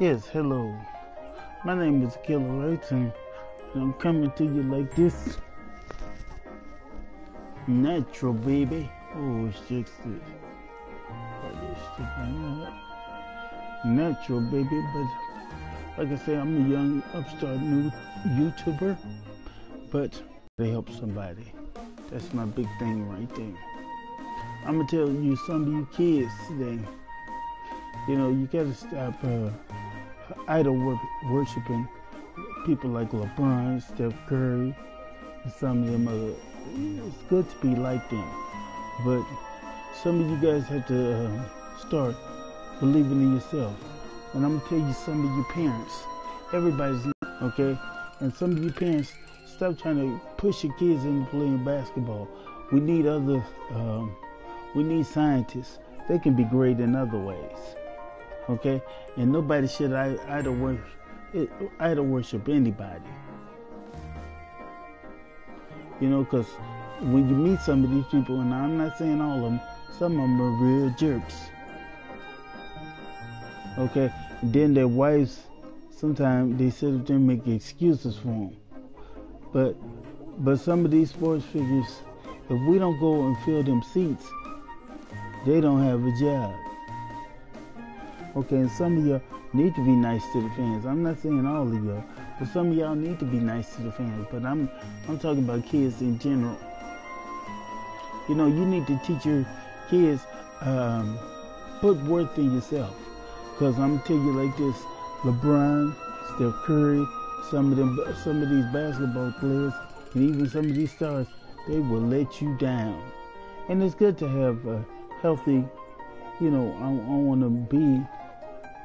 Yes, hello. My name is Akillerrights, and I'm coming to you like this. Natural, baby. Oh, it's just this. Natural, baby. But like I say, I'm a young upstart new YouTuber, but they help somebody. That's my big thing right there. I'm gonna tell you, some of you kids today, you know, you gotta stop idol worshiping people like LeBron, Steph Curry, and some of them other. It's good to be like them, but some of you guys have to start believing in yourself. And I'm gonna tell you, some of your parents, everybody's okay, and some of you parents, stop trying to push your kids into playing basketball. We need other, we need scientists. They can be great in other ways. Okay, and nobody should idol worship anybody. You know, because when you meet some of these people, and I'm not saying all of them, some of them are real jerks. Okay, and then their wives, sometimes they sit up there and make excuses for them. But some of these sports figures, if we don't go and fill them seats, they don't have a job. Okay, and some of y'all need to be nice to the fans. I'm not saying all of y'all, but some of y'all need to be nice to the fans. But I'm talking about kids in general. You know, you need to teach your kids, put worth in yourself. Because I'm gonna tell you like this: LeBron, Steph Curry, some of these basketball players, and even some of these stars, they will let you down. And it's good to have a healthy, you know, I want to be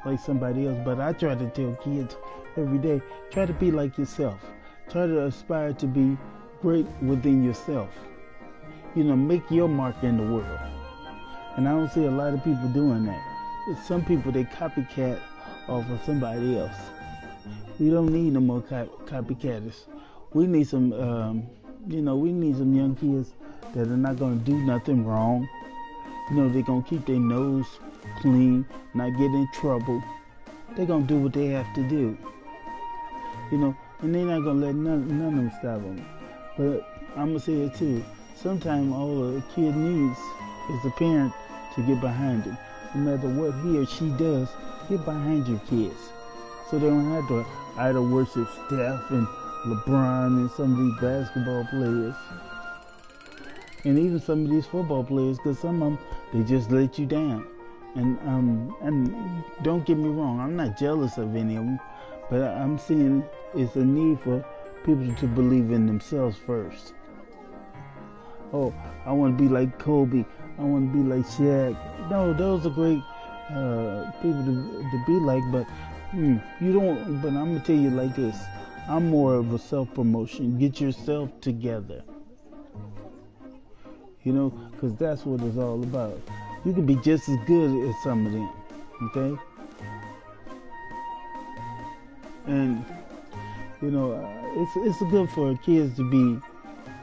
like somebody else, but I try to tell kids every day, try to be like yourself. Try to aspire to be great within yourself. You know, make your mark in the world. And I don't see a lot of people doing that. Some people, they copycat off of somebody else. We don't need no more copycatters. We need some, you know, we need some young kids that are not going to do nothing wrong. You know, they're going to keep their nose clean, not get in trouble. They're going to do what they have to do. You know, and they're not going to let none of them stop them. But I'm going to say it too. Sometimes all a kid needs is a parent to get behind him. No matter what he or she does, get behind your kids. So they don't have to idol worship Steph and LeBron and some of these basketball players. And even some of these football players, because some of them, they just let you down. And don't get me wrong, I'm not jealous of any of them, but I'm seeing it's a need for people to believe in themselves first. Oh, I want to be like Kobe. I want to be like Shaq. No, those are great people to be like, but you don't. But I'm gonna tell you like this: I'm more of a self-promotion. Get yourself together. You know, because that's what it's all about. You can be just as good as some of them, okay? And, you know, it's good for kids to be,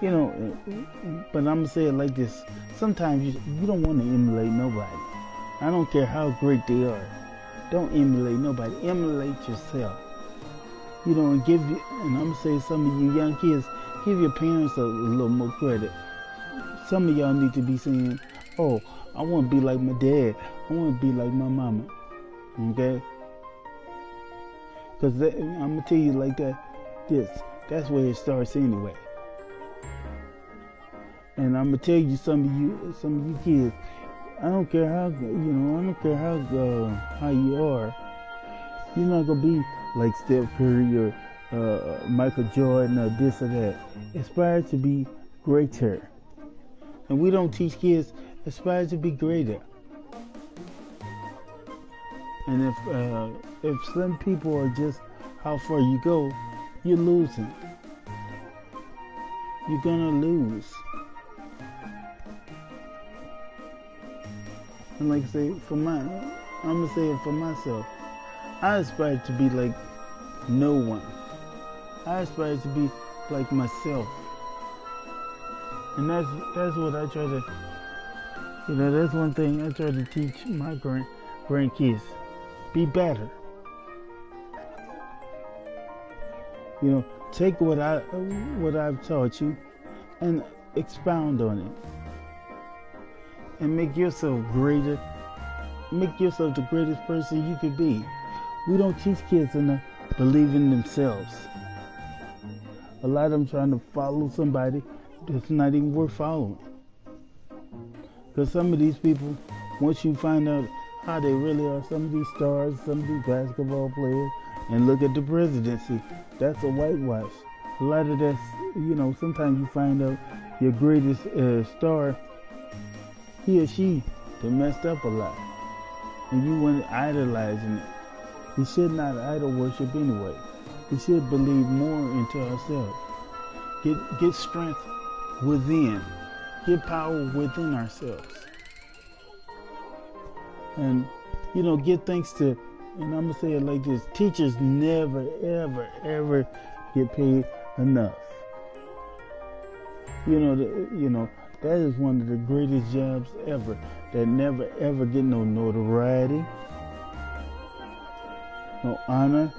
you know, but I'm going to say it like this. Sometimes you don't want to emulate nobody. I don't care how great they are. Don't emulate nobody. Emulate yourself. You know, and I'm going to say some of you young kids, give your parents a little more credit. Some of y'all need to be saying, oh, I want to be like my dad. I want to be like my mama. Okay? Because I'm going to tell you like that, that's where it starts anyway. And I'm going to tell you, some of you kids, I don't care how, you know, I don't care how you are. You're not going to be like Steph Curry or Michael Jordan or this or that. Aspire to be greater. And we don't teach kids, aspire to be greater. And if some people are just how far you go, you're losing. You're gonna lose. And like I say, I'm gonna say it for myself. I aspire to be like no one. I aspire to be like myself. And that's what I try to, that's one thing I try to teach my grandkids. Be better. Take what I've taught you and expound on it. And make yourself greater. Make yourself the greatest person you could be. We don't teach kids enough to believe in themselves. A lot of them trying to follow somebody that's not even worth following. Because some of these people, once you find out how they really are, some of these stars, some of these basketball players, and look at the presidency, that's a whitewash. A lot of that's, sometimes you find out your greatest star, he or she, they messed up a lot. And you went idolizing it. We should not idol worship anyway. We should believe more into ourselves. Get strength within. Get power within ourselves. And, give thanks to, and I'm going to say it like this, teachers never, ever, ever get paid enough. That is one of the greatest jobs ever, that never, ever get no notoriety, no honor.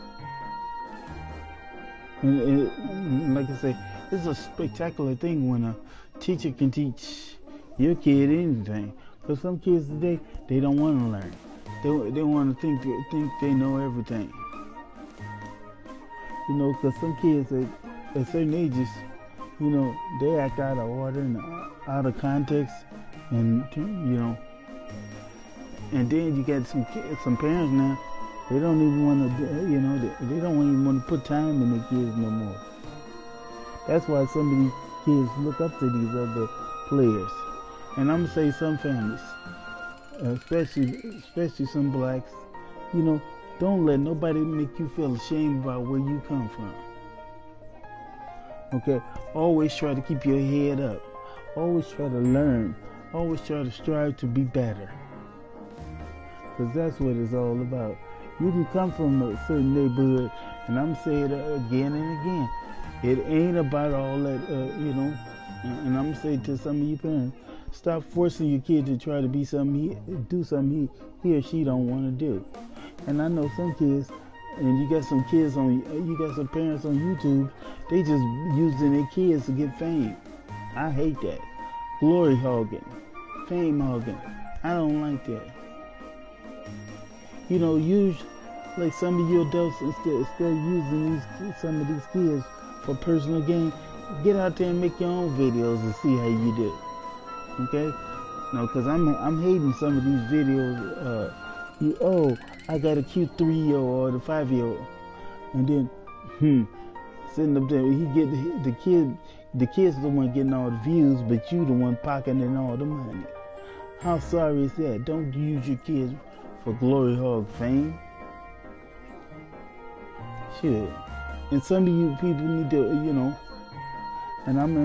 And like I say, it's a spectacular thing when a teacher can teach your kid anything. Because some kids today, they don't want to learn. They want to think they know everything. Because some kids at certain ages, they act out of order and out of context, and and then you get some parents now. They don't even want to, they don't even want to put time in their kids no more. That's why some of these kids look up to these other players. And I'm gonna say some families, especially some blacks, don't let nobody make you feel ashamed about where you come from. Okay, always try to keep your head up. Always try to learn. Always try to strive to be better. Because that's what it's all about. You can come from a certain neighborhood, and I'm saying it again and again. It ain't about all that, and I'm saying to some of you parents, stop forcing your kid to try to be do something he or she don't want to do. And I know some kids, and you got some parents on YouTube, they just using their kids to get fame. I hate that. Glory hogging, fame hogging. I don't like that. Use like some of you adults instead of using some of these kids for personal gain. Get out there and make your own videos and see how you do. Okay? Because I'm hating some of these videos. I got a cute 3-year-old or the 5-year-old, and then sitting up there, the kid's the one getting all the views, but you the one pocketing all the money. How sorry is that? Don't use your kids for glory hog fame. Shit. And some of you people need to, and I'm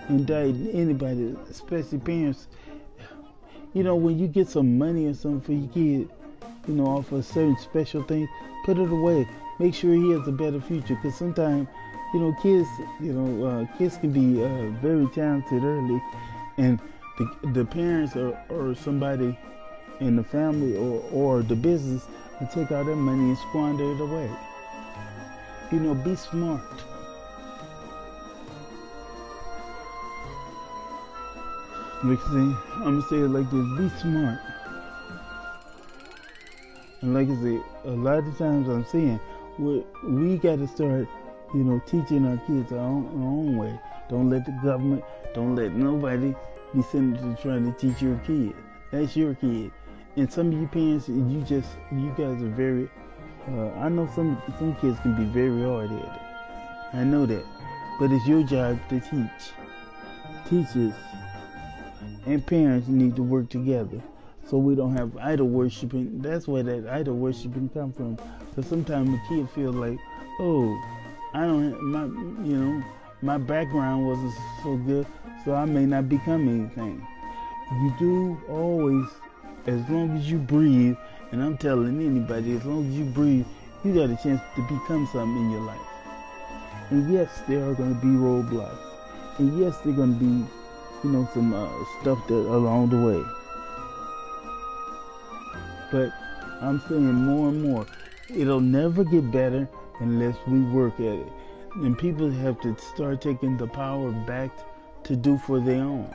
indicting anybody, especially parents. When you get some money or something for your kid, off of certain special things, put it away. Make sure he has a better future. Because sometimes, kids can be very talented early, and the parents or somebody in the family or the business will take all their money and squander it away. Be smart. I'm gonna say it like this: be smart. And like I say, a lot of times I'm saying we got to start, teaching our kids our own way. Don't let the government, don't let nobody be sitting to trying to teach your kid. That's your kid. And some of you parents, you guys are very. I know some kids can be very hard-headed. I know that, but it's your job to teach. Teachers and parents need to work together so we don't have idol worshiping. That's where that idol worshiping come from. Because sometimes a kid feels like, oh, I don't, my background wasn't so good, so I may not become anything. You do always, as long as you breathe, and I'm telling anybody, as long as you breathe, you got a chance to become something in your life. And yes, there are going to be roadblocks. And yes, there are going to be, some stuff that along the way. But I'm saying more and more, it'll never get better unless we work at it. And people have to start taking the power back to do for their own.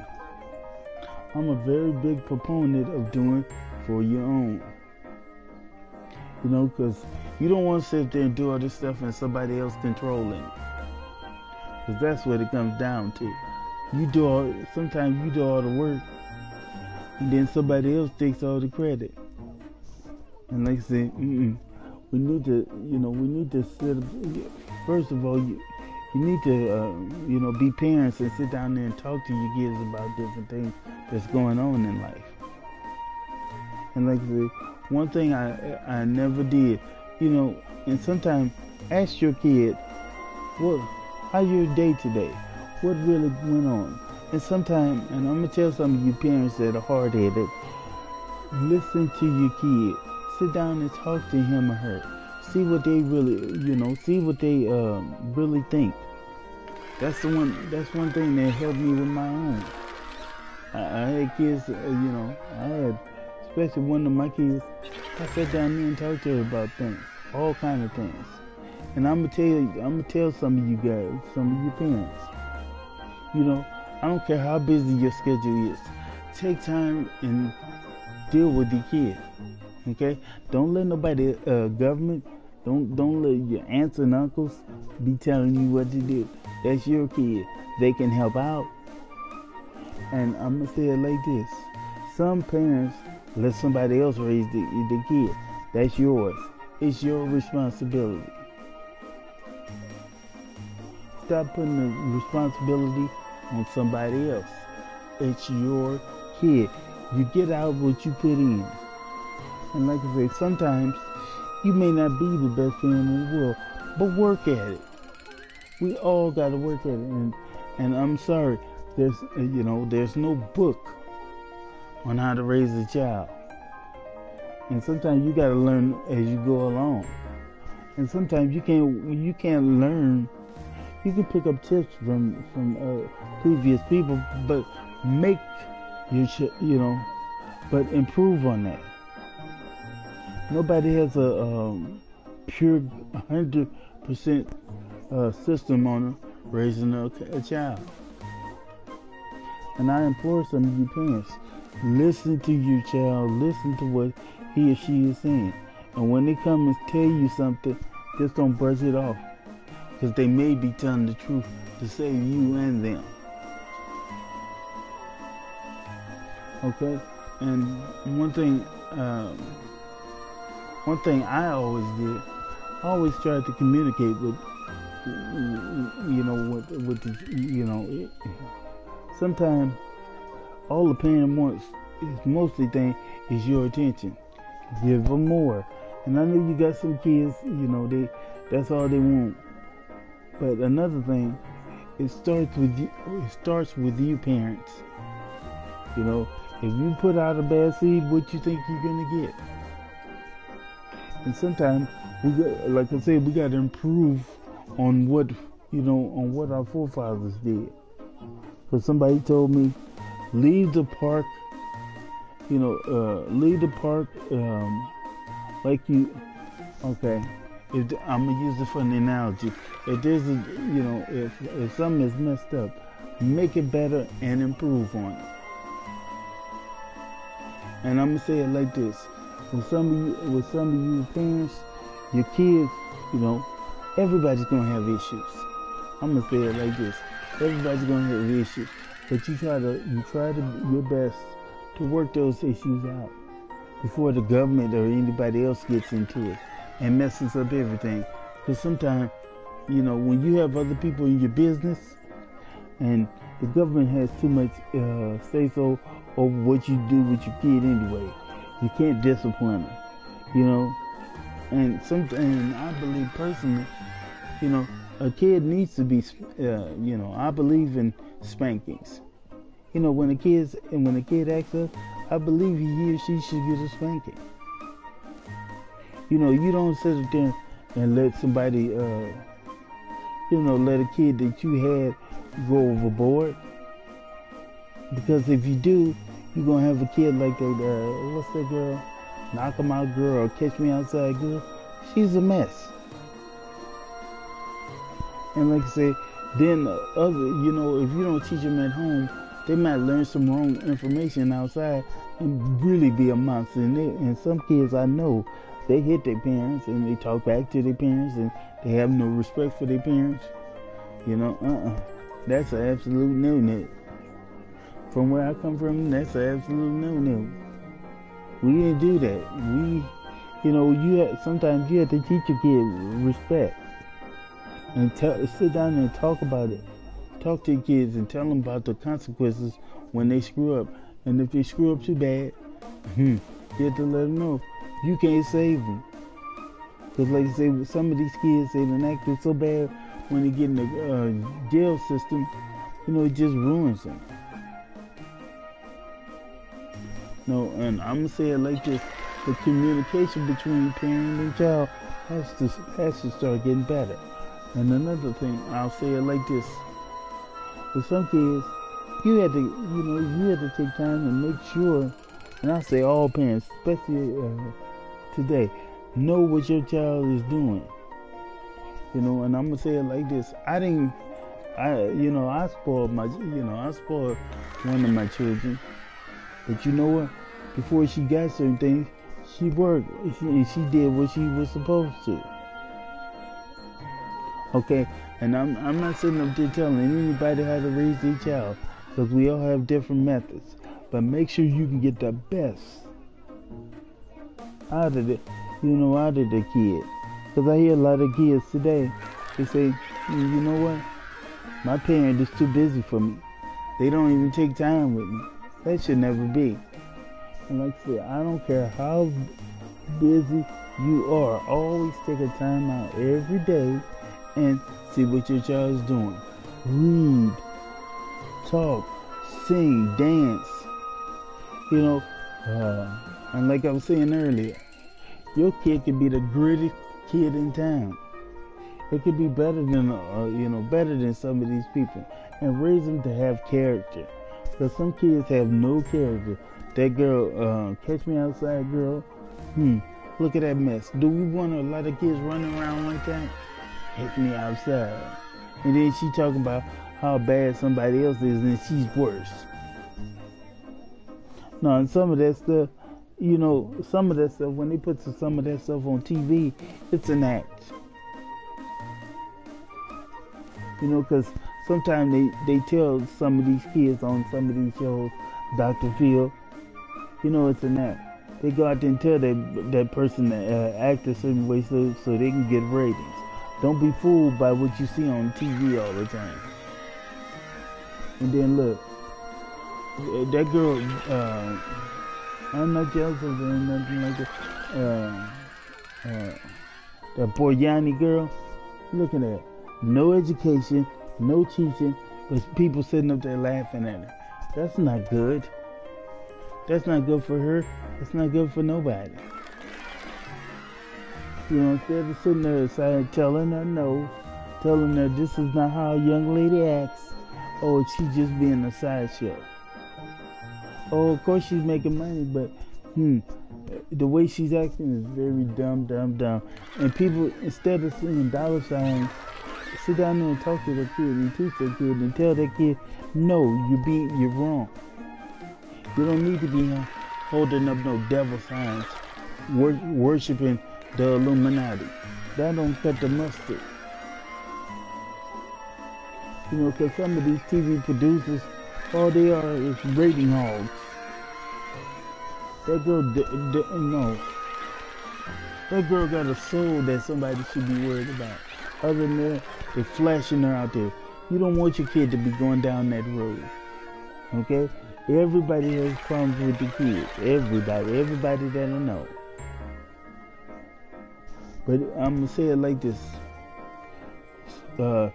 I'm a very big proponent of doing for your own. Because you don't want to sit there and do all this stuff and somebody else controlling it. Because that's what it comes down to. Sometimes you do all the work, and then somebody else takes all the credit. And like I say, we need to sit. First of all, you need to, be parents and sit down there and talk to your kids about different things that's going on in life. And like I say, one thing I never did, and sometimes ask your kid, how's your day today? What really went on? And sometimes, and I'm going to tell some of you parents that are hard-headed, listen to your kid. Sit down and talk to him or her. See what they really, really think. That's one thing that helped me with my own. I had kids, especially one of my kids, I sat down there and talked to her about things, all kinds of things. And I'm gonna tell some of you guys, some of you parents, I don't care how busy your schedule is, take time and deal with the kid. Okay? Don't let nobody, government, don't let your aunts and uncles be telling you what to do. That's your kid. They can help out. And I'm gonna say it like this: some parents let somebody else raise the kid. That's yours. It's your responsibility. Stop putting the responsibility on somebody else. It's your kid. You get out what you put in. And like I say, sometimes you may not be the best parent in the world, but work at it. We all got to work at it. And I'm sorry, there's no book on how to raise a child. And sometimes you got to learn as you go along. And sometimes you can't learn. You can pick up tips from previous people, but make but improve on that. Nobody has a pure 100% system on raising a child. And I implore some of you parents, listen to your child, listen to what he or she is saying. And when they come and tell you something, just don't brush it off. Because they may be telling the truth to save you and them. Okay? And one thing I always did, I always tried to communicate with, sometimes all the parent wants is your attention. Give them more. And I know you got some kids, that's all they want. But another thing, it starts with you parents. If you put out a bad seed, what you think you're gonna get? And sometimes we got to improve on what our forefathers did. Because somebody told me, leave the park like you. Okay, I'm gonna use it for an analogy. If there's if something is messed up, make it better and improve on it. And I'm gonna say it like this: with some of you parents, your kids, everybody's gonna have issues. I'm gonna say it like this: everybody's gonna have issues, but you try your best to work those issues out before the government or anybody else gets into it and messes up everything. Because sometimes, when you have other people in your business and the government has too much say-so over what you do with your kid anyway, You can't discipline them, you know. And I believe personally, you know, a kid needs to be, you know, I believe in spankings. You know, when a kid acts up, I believe he or she should get a spanking. You know, you don't sit there and let somebody, you know, let a kid that you had go overboard. Because if you do, you're going to have a kid like that, what's that girl? Knock 'em Out girl or Catch Me Outside girl. She's a mess. And like I say, then you know, if you don't teach them at home, they might learn some wrong information outside and really be a monster. And some kids I know, they hit their parents and they talk back to their parents and they have no respect for their parents. You know, that's an absolute no-no. From where I come from, that's an absolute no-no. We didn't do that. You know, sometimes you have to teach your kid respect. And sit down and talk about it. Talk to your kids and tell them about the consequences when they screw up. And if they screw up too bad, you have to let them know. You can't save them. Because like I say, some of these kids, they done acted so bad when they get in the jail system, you know, it just ruins them. No, and I'm going to say it like this. The communication between parent and child has to start getting better. And another thing, I'll say it like this. With some kids, you have to take time and make sure, and I say all parents, especially today, know what your child is doing. You know, and I'm gonna say it like this. I spoiled one of my children. But you know what? Before she got certain things, she worked and she did what she was supposed to. Okay, and I'm not sitting up there telling anybody how to raise their child, because we all have different methods. But make sure you can get the best out of the kid. Because I hear a lot of kids today, they say, you know what? My parent is too busy for me. They don't even take time with me. That should never be. And like I said, I don't care how busy you are, always take a time out every day and see what your child is doing. Read, talk, sing, dance. You know, and like I was saying earlier, your kid could be the greatest kid in town. It could be better than some of these people, and raise them to have character. Because some kids have no character. That girl, Catch Me Outside girl, look at that mess. Do we want a lot of kids running around like that? Catch Me Outside. And then she talking about how bad somebody else is and she's worse. No, and some of that stuff, when they put some of that stuff on TV, it's an act. You know, because sometimes they tell some of these kids on some of these shows, Dr. Phil, you know, it's an act. They go out there and tell that person to act a certain way so they can get ratings. Don't be fooled by what you see on TV all the time. And then look, that girl, I'm not jealous of her or nothing like that. That Boryani girl, look at that. No education, no teaching, but people sitting up there laughing at her. That's not good. That's not good for her. It's not good for nobody. You know, instead of sitting there aside telling her no, telling her this is not how a young lady acts, oh, she's just being a sideshow. Oh, of course she's making money, but the way she's acting is very dumb. And people, instead of seeing dollar signs, sit down there and talk to the kid and teach the kid and tell that kid, no, you're wrong. You don't need to be holding up no devil signs, worshiping the Illuminati. That don't cut the mustard. You know, because some of these TV producers, all they are is rating hogs. That girl got a soul that somebody should be worried about. Other than that, they're flashing her out there. You don't want your kid to be going down that road. Okay? Everybody has problems with the kids. Everybody that I know. But I'm going to say it like this. The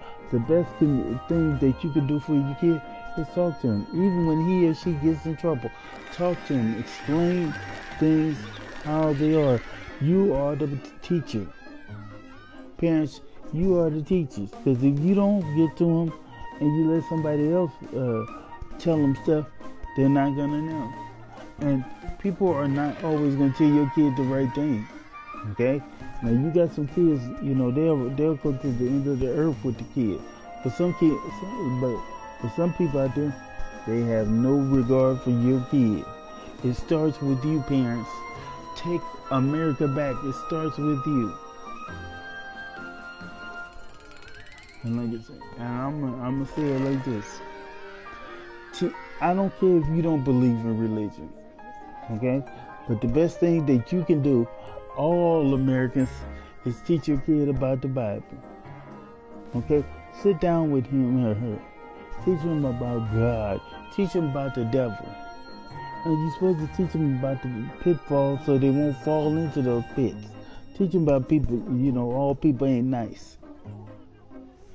best thing that you can do for your kid is talk to him. Even when he or she gets in trouble, talk to him. Explain things how they are. You are the teacher. Parents, you are the teachers. Because if you don't get to them and you let somebody else tell them stuff, they're not going to know. And people are not always going to tell your kid the right thing. Okay? Now you got some kids, you know, they'll go to the end of the earth with the kid. But some kids, but some people out there, they have no regard for your kid. It starts with you, parents. Take America back. It starts with you. And like I said, and I'm gonna say it like this. I don't care if you don't believe in religion, okay? But the best thing that you can do, all Americans, is teach your kid about the Bible. Okay? Sit down with him or her. Teach him about God. Teach him about the devil. And you're supposed to teach them about the pitfalls so they won't fall into those pits. Teach them about people, you know, all people ain't nice.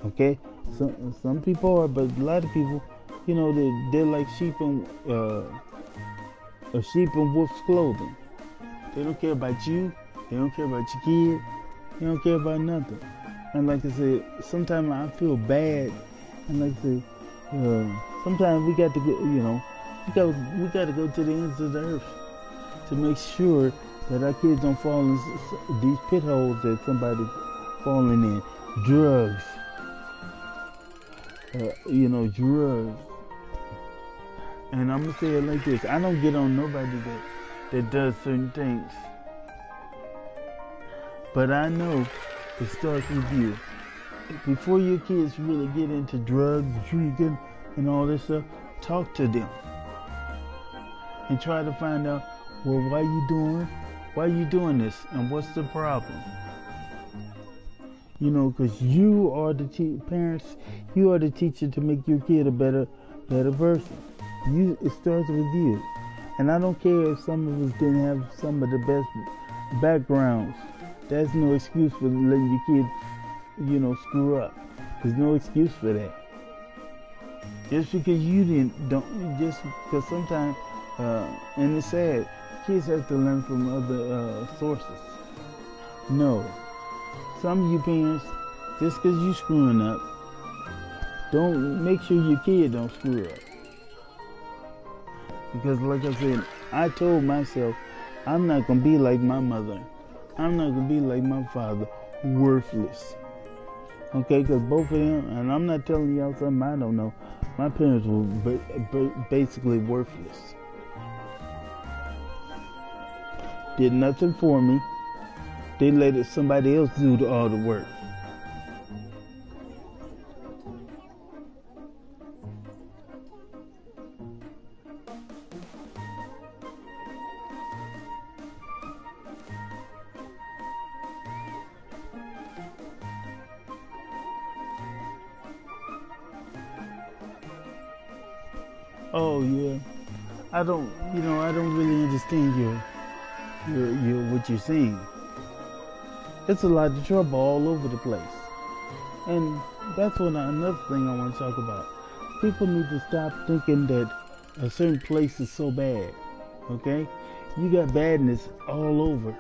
Okay? Some people are, but a lot of people, you know, they're like sheep in wolf's clothing. They don't care about you. They don't care about your kid. They don't care about nothing. And like I said, sometimes I feel bad. And like I said, sometimes we got to go, you know, we got to go to the ends of the earth to make sure that our kids don't fall in these pit holes that somebody's falling in. Drugs. You know, drugs. And I'm going to say it like this. I don't get on nobody that does certain things. But I know it starts with you. Before your kids really get into drugs, drinking, and all this stuff, talk to them. And try to find out, well, why you doing this? And what's the problem? You know, because you are the parents, you are the teacher to make your kid a better person. It starts with you. And I don't care if some of us didn't have some of the best backgrounds. That's no excuse for letting your kids, you know, screw up. There's no excuse for that. Just because just because sometimes, and it's sad, kids have to learn from other sources. No. Some of you parents, just because you screwing up, don't make sure your kid don't screw up. Because like I said, I told myself, I'm not going to be like my mother. I'm not going to be like my father, worthless. Okay, because both of them, and I'm not telling y'all something I don't know, my parents were basically worthless. Did nothing for me. They let somebody else do all the work. Oh yeah, I don't really understand your what you're saying. It's a lot of trouble all over the place, and that's another thing I want to talk about. People need to stop thinking that a certain place is so bad. Okay, you got badness all over.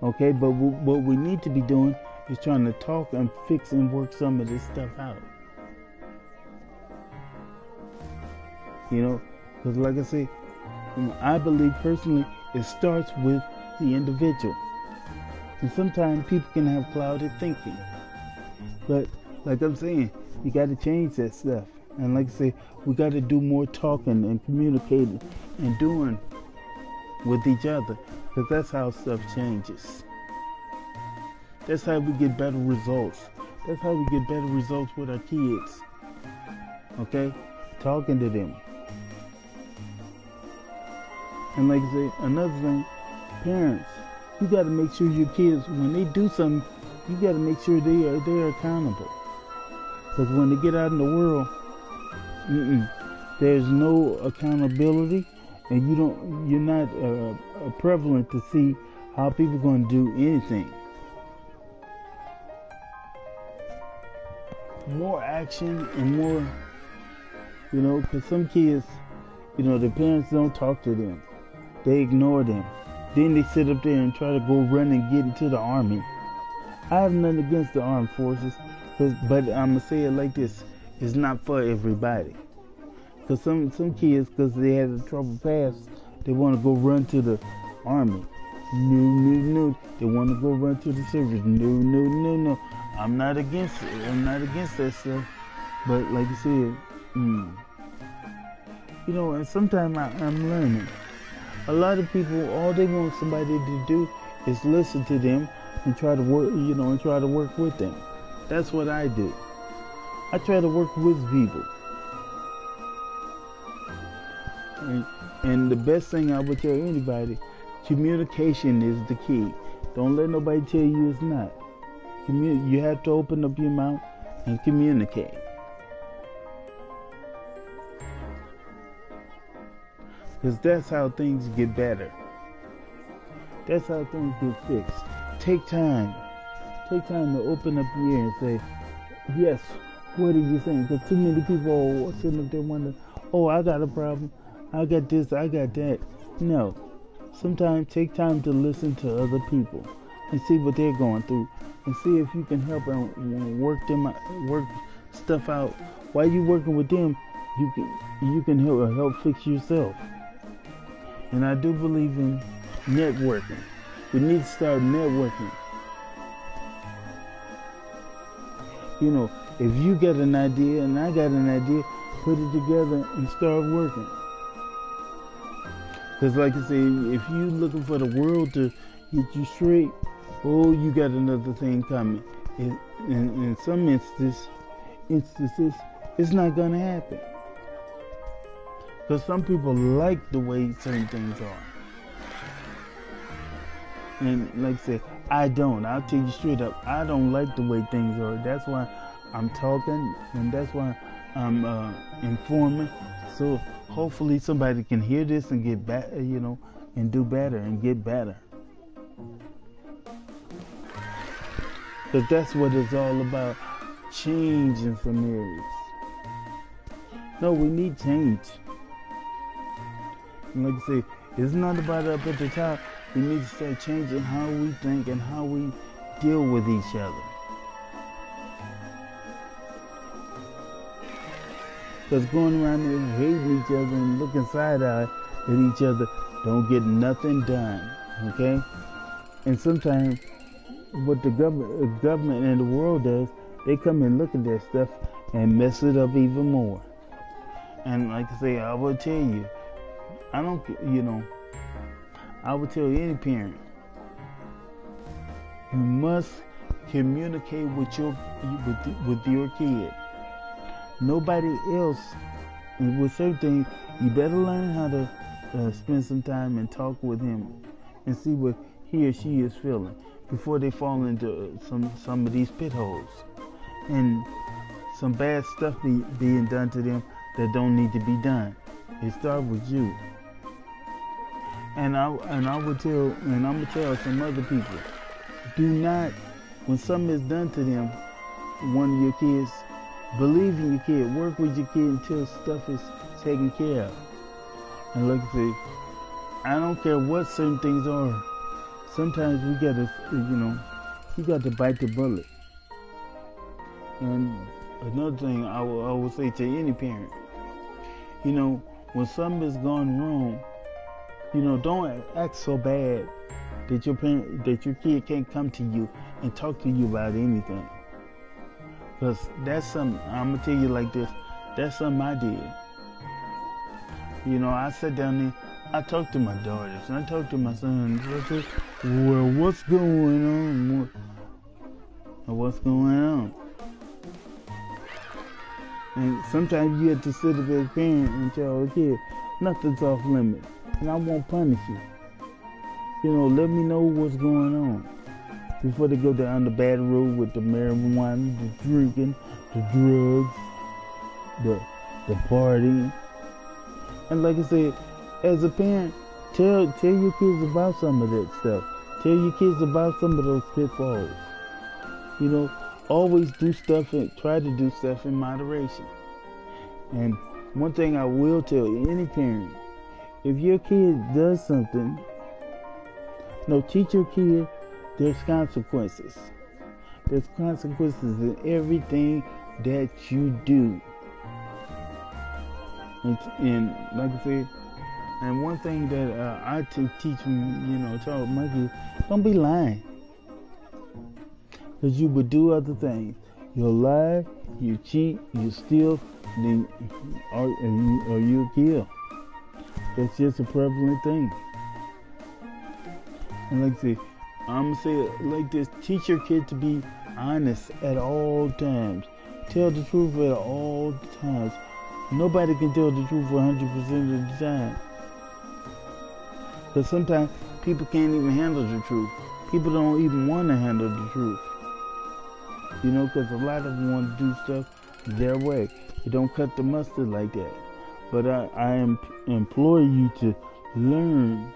Okay, but what we need to be doing is trying to talk and fix and work some of this stuff out. You know, because like I say, I believe personally it starts with the individual. And sometimes people can have clouded thinking. But like I'm saying, you got to change that stuff. And like I say, we got to do more talking and communicating and doing with each other. Because that's how stuff changes. That's how we get better results. That's how we get better results with our kids. Okay? Talking to them. And like I say, another thing, parents, you got to make sure your kids, when they do something, you got to make sure they are accountable. Because when they get out in the world, There's no accountability, and you're not prevalent to see how people are going to do anything. More action and more, because some kids, their parents don't talk to them. They ignore them. Then they sit up there and try to go run and get into the army. I have nothing against the armed forces, but I'm going to say it like this. It's not for everybody. Because some kids, because they had a troubled past, they want to go run to the army. No. They want to go run to the service. No. I'm not against it. I'm not against that stuff. But like you said, and sometimes I'm learning. A lot of people, all they want somebody to do is listen to them and try to work, and try to work with them. That's what I do. I try to work with people. And the best thing I would tell anybody, communication is the key. Don't let nobody tell you it's not. You have to open up your mouth and communicate. Because that's how things get better. That's how things get fixed. Take time. Take time to open up your ear and say, yes, what are you saying? Because too many people are sitting up there wondering, oh, I got a problem. I got this, I got that. No. Sometimes take time to listen to other people and see what they're going through and see if you can help and work stuff out. While you're working with them, you can help fix yourself. And I do believe in networking. We need to start networking. If you got an idea and I got an idea, put it together and start working. Because like I say, if you're looking for the world to get you straight, you got another thing coming. In some instances, it's not going to happen. Because some people like the way certain things are. And like I said, I don't. I'll tell you straight up, I don't like the way things are. That's why I'm talking, and that's why I'm informing. So hopefully somebody can hear this and get back, and do better and get better. Because that's what it's all about, change in some areas. No, we need change. And like I say, it's not about up at the top. We need to start changing how we think and how we deal with each other. Because going around there hating each other and looking side-eye at each other don't get nothing done, okay? And sometimes what the government and the world does, they come and look at that stuff and mess it up even more. And like I say, I will tell you, I would tell any parent, you must communicate with your kid. Nobody else, and with certain things, you better learn how to spend some time and talk with him and see what he or she is feeling before they fall into some of these pit holes and some bad stuff being done to them that don't need to be done. It starts with you. And I would tell, and I'm gonna tell some other people, do not, when something is done to them, one of your kids, believe in your kid, work with your kid until stuff is taken care of. And like I say, I don't care what certain things are. Sometimes we gotta, you got to bite the bullet. And another thing I will say to any parent, when something is gone wrong, don't act so bad that your kid can't come to you and talk to you about anything. Because that's something, I'm going to tell you like this, that's something I did. I sat down there, I talked to my daughters, and I talked to my sons. I said, well, what's going on? What's going on? And sometimes you have to sit up as a parent and tell a kid, nothing's off limits, and I won't punish you. Let me know what's going on before they go down the bad road with the marijuana, the drinking, the drugs, the partying. And like I said, as a parent, tell your kids about some of that stuff. Tell your kids about some of those pitfalls. You know, always do stuff and try to do stuff in moderation. And one thing I will tell any parent, if your kid does something, teach your kid there's consequences. There's consequences in everything that you do. And like I said, and one thing that I teach them, tell my kids, don't be lying. Because you would do other things. You'll lie, you cheat, you steal, or you'll kill. It's just a prevalent thing. And like I say, I'm going to say it like this. Teach your kid to be honest at all times. Tell the truth at all times. Nobody can tell the truth 100% of the time. Because sometimes people can't even handle the truth. People don't even want to handle the truth. Because a lot of them want to do stuff their way. You don't cut the mustard like that. But I implore you to learn.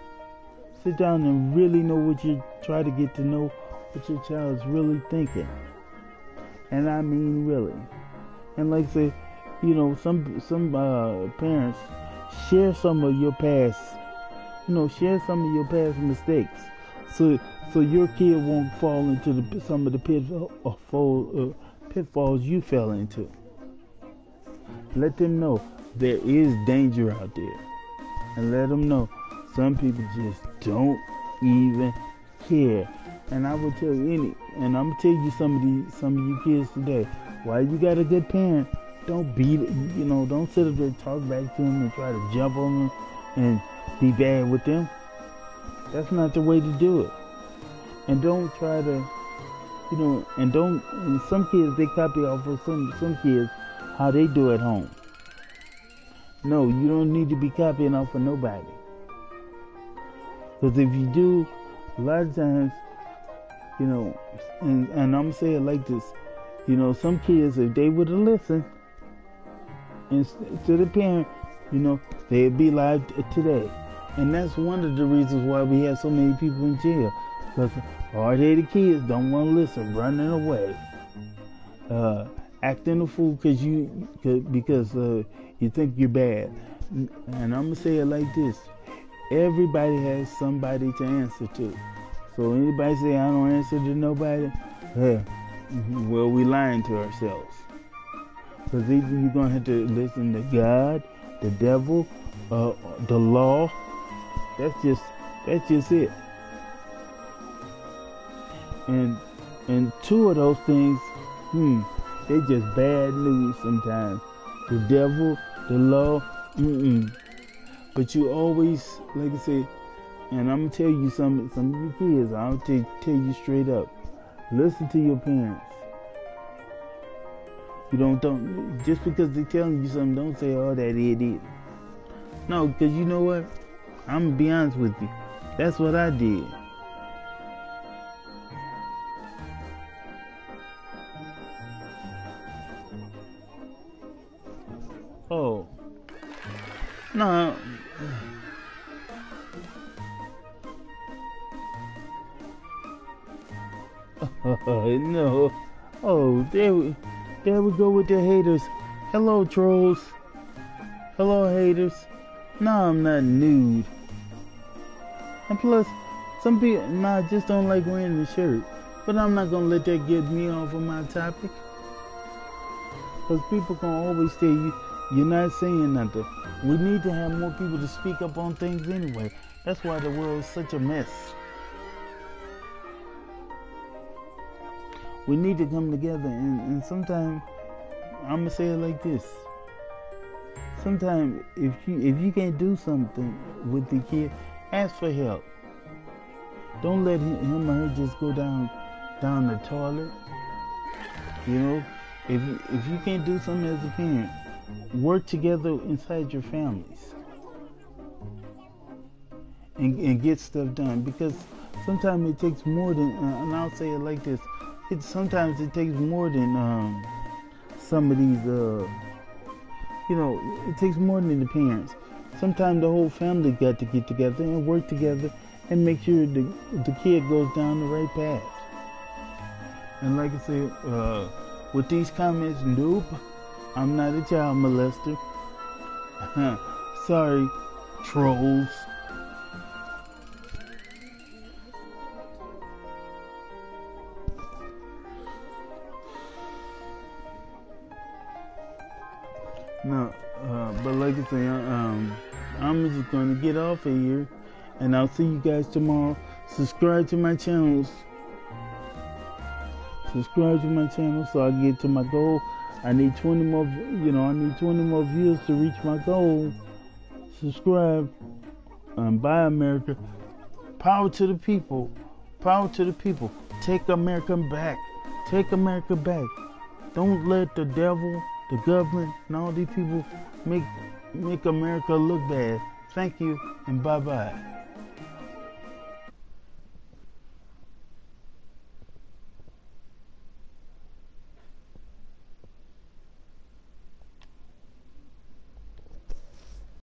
Sit down and really know try to get to know what your child's really thinking. And I mean really. And like I say, some parents share some of your past. Share some of your past mistakes. So your kid won't fall into some of the pitfalls you fell into. Let them know there is danger out there. And let them know some people just don't even care. And I will tell you and I'm gonna tell you some of you kids today, while you got a good parent, don't don't sit up there and talk back to them and try to jump on them and be bad with them. That's not the way to do it. And don't try to, and some kids, they copy off of some kids how they do at home. No, you don't need to be copying off of nobody. Because if you do, a lot of times, and I'm going to say it like this, some kids, if they would have listened to the parent, they'd be alive today. And that's one of the reasons why we have so many people in jail. Because hard-headed kids don't want to listen, running away, acting a fool because you think you're bad. And I'm gonna say it like this: everybody has somebody to answer to. So anybody say I don't answer to nobody, well, we lying to ourselves. Because either you're gonna have to listen to God, the devil, the law. That's just it. And two of those things, they just bad news sometimes. The devil, the law, But you always, like I say, and I'm gonna tell you some of you kids, I'll tell you straight up, listen to your parents. You don't just because they're telling you something, don't say, oh, that idiot. No, because you know what? I'm gonna be honest with you. That's what I did. Oh. No. No. Oh, there we go with the haters. Hello, trolls. Hello, haters. No, I'm not nude. And plus, some people, I just don't like wearing the shirt. But I'm not going to let that get me off of my topic. Because people can always tell you, you're not saying nothing. We need to have more people to speak up on things anyway. That's why the world is such a mess. We need to come together, and sometimes, I'm going to say it like this. Sometimes, if you can't do something with the kid, ask for help. Don't let him or her just go down the toilet. You know, if you can't do something as a parent, work together inside your families and get stuff done. Because sometimes it takes more than, and I'll say it like this, sometimes it takes more than some of these, it takes more than the parents. Sometimes the whole family got to get together and work together and make sure the kid goes down the right path. And like I said, with these comments, nope, I'm not a child molester. Sorry, trolls. No, but like I say, I'm just gonna get off of here, and I'll see you guys tomorrow. Subscribe to my channels. Subscribe to my channel so I get to my goal. I need 20 more. I need 20 more views to reach my goal. Subscribe. Buy America. Power to the people. Power to the people. Take America back. Take America back. Don't let the devil, the government, and all these people make America look bad. Thank you, and bye-bye.